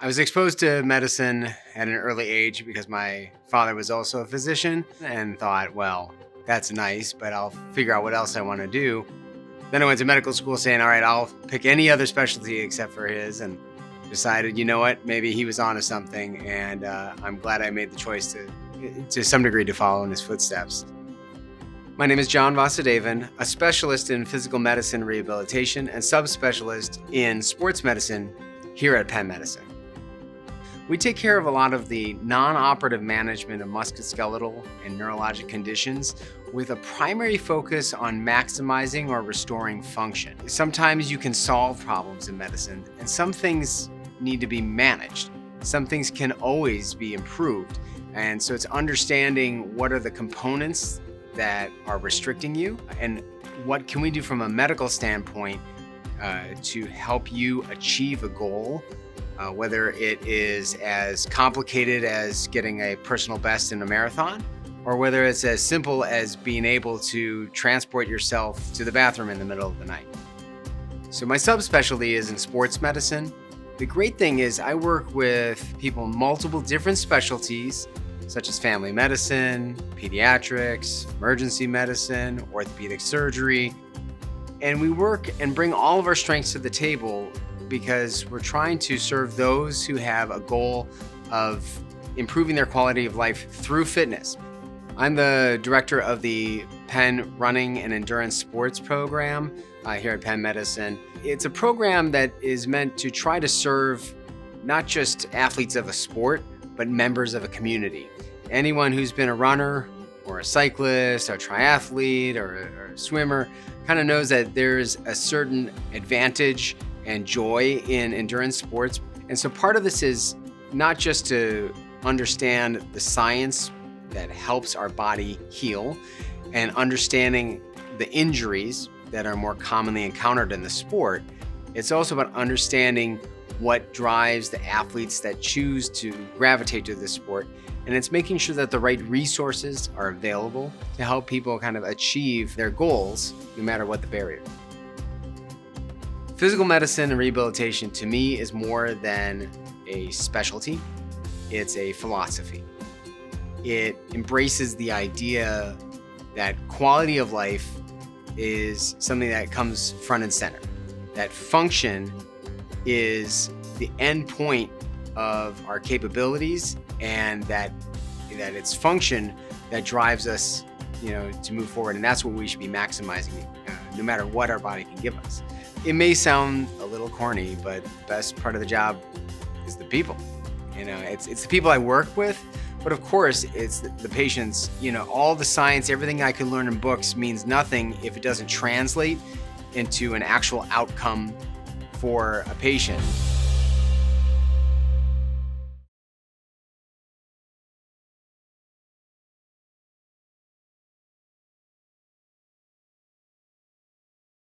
I was exposed to medicine at an early age because my father was also a physician and thought, well, that's nice, but I'll figure out what else I want to do. Then I went to medical school saying, all right, I'll pick any other specialty except for his, and decided, you know what, maybe he was onto something. And I'm glad I made the choice to some degree to follow in his footsteps. My name is John Vasudevan, a specialist in physical medicine rehabilitation and subspecialist in sports medicine here at Penn Medicine. We take care of a lot of the non-operative management of musculoskeletal and neurologic conditions with a primary focus on maximizing or restoring function. Sometimes you can solve problems in medicine, and some things need to be managed. Some things can always be improved. And so it's understanding what are the components that are restricting you and what can we do from a medical standpoint to help you achieve a goal. Whether it is as complicated as getting a personal best in a marathon, or whether it's as simple as being able to transport yourself to the bathroom in the middle of the night. So my subspecialty is in sports medicine. The great thing is I work with people in multiple different specialties, such as family medicine, pediatrics, emergency medicine, orthopedic surgery. And we work and bring all of our strengths to the table because we're trying to serve those who have a goal of improving their quality of life through fitness. I'm the director of the Penn Running and Endurance Sports Program here at Penn Medicine. It's a program that is meant to try to serve not just athletes of a sport, but members of a community. Anyone who's been a runner or a cyclist or a triathlete or a swimmer kind of knows that there's a certain advantage and joy in endurance sports. And so part of this is not just to understand the science that helps our body heal and understanding the injuries that are more commonly encountered in the sport. It's also about understanding what drives the athletes that choose to gravitate to this sport. And it's making sure that the right resources are available to help people kind of achieve their goals, no matter what the barrier. Physical medicine and rehabilitation to me is more than a specialty, it's a philosophy. It embraces the idea that quality of life is something that comes front and center, that function is the end point of our capabilities, and that it's function that drives us, to move forward. And that's what we should be maximizing, no matter what our body can give us. It may sound a little corny, but the best part of the job is the people. It's the people I work with, but of course it's the patients. All the science, everything I can learn in books means nothing if it doesn't translate into an actual outcome for a patient.